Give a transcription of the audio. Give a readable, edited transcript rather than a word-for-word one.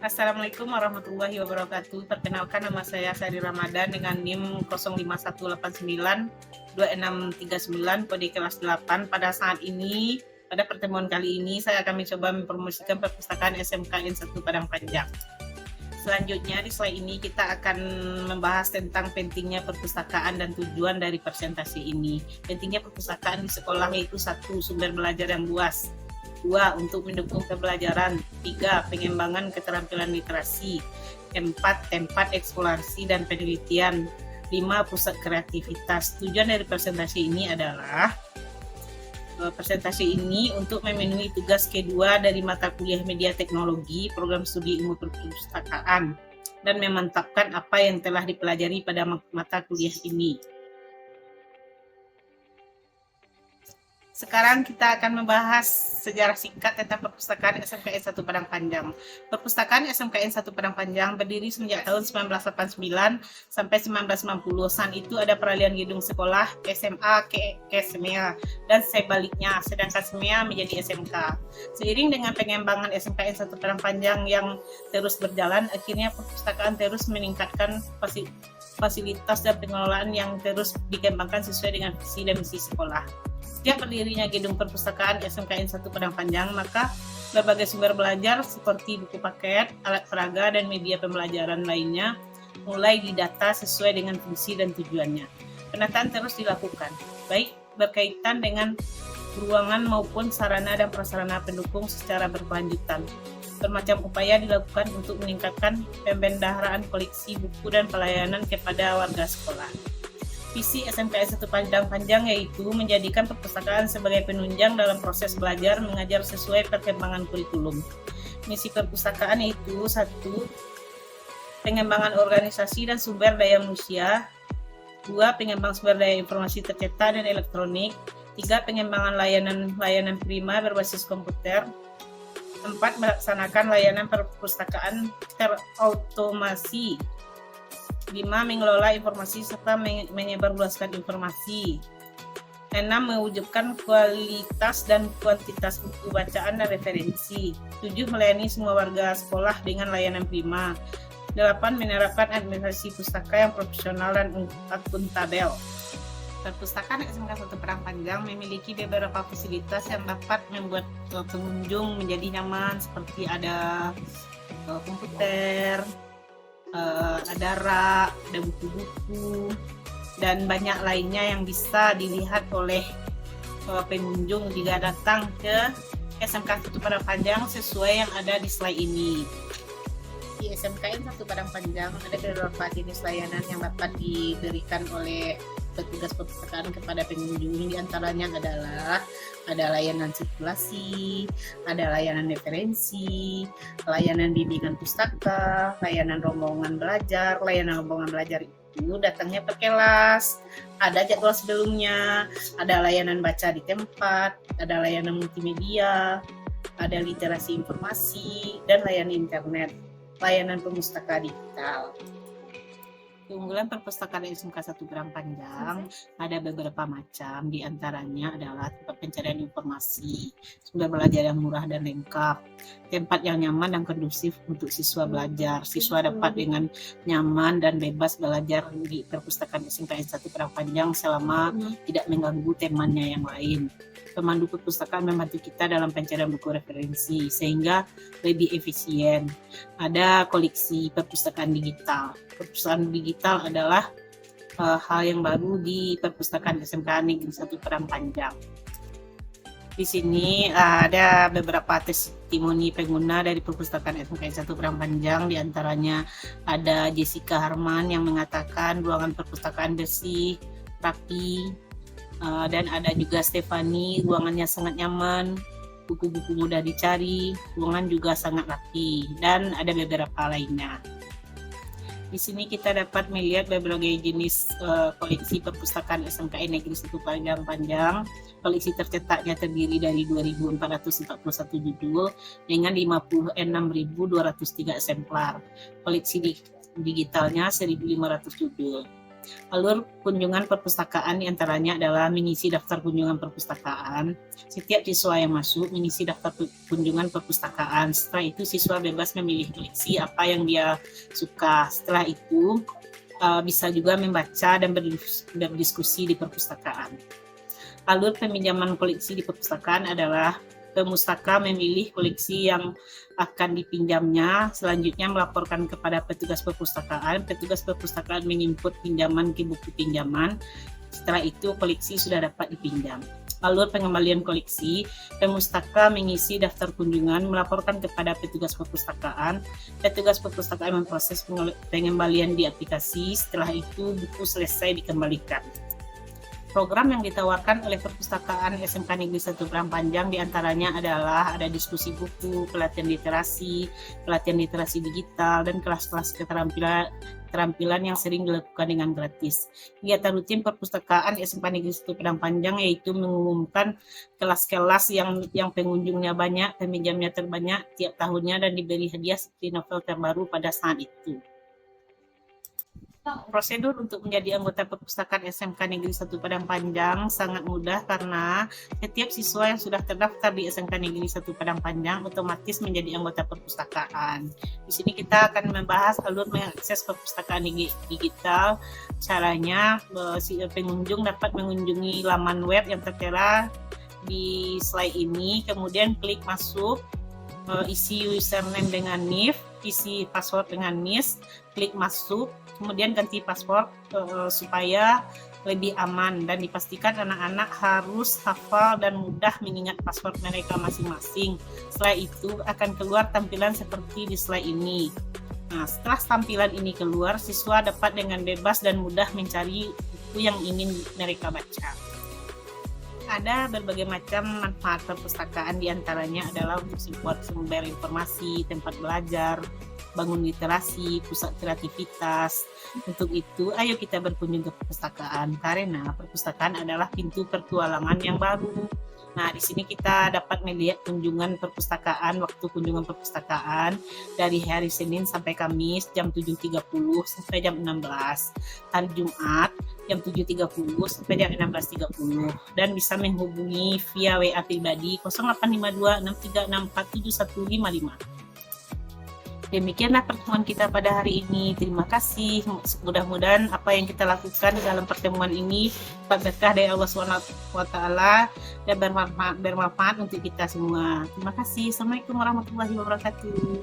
Assalamualaikum warahmatullahi wabarakatuh. Perkenalkan, nama saya Sari Ramadan dengan NIM 051892639 kode kelas 8. Pada pertemuan kali ini saya akan mencoba mempromosikan perpustakaan SMKN 1 Padang Panjang. Selanjutnya di slide ini kita akan membahas tentang pentingnya perpustakaan dan tujuan dari presentasi ini. Pentingnya perpustakaan di sekolah yaitu 1. Sumber belajar yang luas. 2. Untuk mendukung pembelajaran. 3. Pengembangan keterampilan literasi. 4. Tempat eksplorasi dan penelitian. 5. Pusat kreativitas. Tujuan dari presentasi ini adalah untuk memenuhi tugas kedua dari mata kuliah media teknologi program studi ilmu perpustakaan dan memantapkan apa yang telah dipelajari pada mata kuliah ini. Sekarang kita akan membahas sejarah singkat tentang perpustakaan SMKN 1 Padang Panjang. Perpustakaan SMKN 1 Padang Panjang berdiri sejak tahun 1989 sampai 1990. Saat itu ada peralihan gedung sekolah SMA ke SMEA dan sebaliknya, sedangkan SMEA menjadi SMK. Seiring dengan pengembangan SMKN 1 Padang Panjang yang terus berjalan, akhirnya perpustakaan terus meningkatkan fasilitas dan pengelolaan yang terus dikembangkan sesuai dengan visi dan misi sekolah. Sejak berdirinya gedung perpustakaan SMKN 1 Padang Panjang, maka berbagai sumber belajar seperti buku paket, alat peraga, dan media pembelajaran lainnya mulai didata sesuai dengan fungsi dan tujuannya. Penataan terus dilakukan, baik berkaitan dengan ruangan maupun sarana dan prasarana pendukung secara berkelanjutan. Bermacam upaya dilakukan untuk meningkatkan pembendaharaan koleksi buku dan pelayanan kepada warga sekolah. Visi SMKN 1 Padang Panjang yaitu menjadikan perpustakaan sebagai penunjang dalam proses belajar mengajar sesuai perkembangan kurikulum. Misi perpustakaan yaitu 1. Pengembangan organisasi dan sumber daya manusia. 2. Pengembangan sumber daya informasi tercetak dan elektronik. 3. Pengembangan layanan prima berbasis komputer. 4. Melaksanakan layanan perpustakaan terautomasi. 5. Mengelola informasi serta menyebarluaskan informasi. 6. Mewujudkan kualitas dan kuantitas buku bacaan dan referensi. 7. Melayani semua warga sekolah dengan layanan prima. 8. Menerapkan administrasi pustaka yang profesional dan akuntabel. Perpustakaan SMK 1 Padang Panjang memiliki beberapa fasilitas yang dapat membuat pengunjung menjadi nyaman, seperti ada komputer, ada rak, ada buku-buku, dan banyak lainnya yang bisa dilihat oleh pengunjung jika datang ke SMK 1 Padang Panjang sesuai yang ada di slide ini. Di SMKN 1 Padang Panjang ada beberapa jenis layanan yang dapat diberikan oleh petugas perpustakaan kepada pengunjung. Di antaranya adalah ada layanan sirkulasi, ada layanan referensi, layanan bimbingan pustaka, layanan rombongan belajar. Layanan rombongan belajar itu datangnya per kelas, ada jadwal sebelumnya, ada layanan baca di tempat, ada layanan multimedia, ada literasi informasi, dan layanan internet, layanan pemustaka digital. Keunggulan perpustakaan SMK 1 Padang Panjang ada beberapa macam, di antaranya adalah tempat pencarian informasi, sumber belajar yang murah dan lengkap, tempat yang nyaman dan kondusif untuk siswa belajar. Siswa dapat dengan nyaman dan bebas belajar di perpustakaan SMK 1 Padang Panjang selama tidak mengganggu temannya yang lain. Pemandu perpustakaan membantu kita dalam pencarian buku referensi sehingga lebih efisien. Ada koleksi perpustakaan digital. Perpustakaan digital adalah hal yang baru di perpustakaan SMK Negeri 1 Padang Panjang. Di sini ada beberapa testimoni pengguna dari perpustakaan SMK 1 Padang Panjang. Di antaranya ada Jessica Harman yang mengatakan ruangan perpustakaan bersih, rapi, dan ada juga Stefani, ruangannya sangat nyaman, buku-buku mudah dicari, ruangan juga sangat rapi, dan ada beberapa lainnya. Di sini kita dapat melihat berbagai jenis koleksi perpustakaan SMKN Negeri 1 Padang Panjang. Koleksi tercetaknya terdiri dari 2.441 judul dengan 56.203 eksemplar. Koleksi digitalnya 1.500 judul. Alur kunjungan perpustakaan diantaranya adalah mengisi daftar kunjungan perpustakaan. Setiap siswa yang masuk mengisi daftar kunjungan perpustakaan. Setelah itu siswa bebas memilih koleksi apa yang dia suka. Setelah itu bisa juga membaca dan berdiskusi di perpustakaan. Alur peminjaman koleksi di perpustakaan adalah pemustaka memilih koleksi yang akan dipinjamnya, selanjutnya melaporkan kepada petugas perpustakaan. Petugas perpustakaan menginput pinjaman ke buku pinjaman. Setelah itu koleksi sudah dapat dipinjam. Alur pengembalian koleksi, pemustaka mengisi daftar kunjungan, melaporkan kepada petugas perpustakaan. Petugas perpustakaan memproses pengembalian di aplikasi. Setelah itu buku selesai dikembalikan. Program yang ditawarkan oleh Perpustakaan SMK Negeri 1 Padang Panjang diantaranya adalah ada diskusi buku, pelatihan literasi digital, dan kelas-kelas keterampilan yang sering dilakukan dengan gratis. Kegiatan rutin Perpustakaan SMK Negeri 1 Padang Panjang yaitu mengumumkan kelas-kelas yang pengunjungnya banyak, peminjamnya terbanyak tiap tahunnya, dan diberi hadiah seperti novel terbaru pada saat itu. Prosedur untuk menjadi anggota Perpustakaan SMK Negeri 1 Padang Panjang sangat mudah karena setiap siswa yang sudah terdaftar di SMK Negeri 1 Padang Panjang otomatis menjadi anggota perpustakaan. Di sini kita akan membahas alur mengakses perpustakaan digital. Caranya, pengunjung dapat mengunjungi laman web yang tertera di slide ini, kemudian klik masuk, isi username dengan NIF, isi password dengan NIS, klik masuk, kemudian ganti password supaya lebih aman, dan dipastikan anak-anak harus hafal dan mudah mengingat password mereka masing-masing. Setelah itu akan keluar tampilan seperti di slide ini. Nah, setelah tampilan ini keluar, siswa dapat dengan bebas dan mudah mencari buku yang ingin mereka baca. Ada berbagai macam manfaat perpustakaan, diantaranya adalah untuk sumber informasi, tempat belajar, bangun literasi, pusat kreativitas. Untuk itu, ayo kita berkunjung ke perpustakaan, karena perpustakaan adalah pintu pertualangan yang baru. Nah, di sini kita dapat melihat kunjungan perpustakaan, waktu kunjungan perpustakaan dari hari Senin sampai Kamis jam 7.30 sampai jam 16. Hari Jumat jam 7.30 sampai jam 16.30, dan bisa menghubungi via WA pribadi 0852 636 47155. Demikianlah pertemuan kita pada hari ini. Terima kasih. Mudah-mudahan apa yang kita lakukan dalam pertemuan ini dapat berkah dari Allah SWT dan bermanfaat untuk kita semua. Terima kasih. Assalamualaikum warahmatullahi wabarakatuh.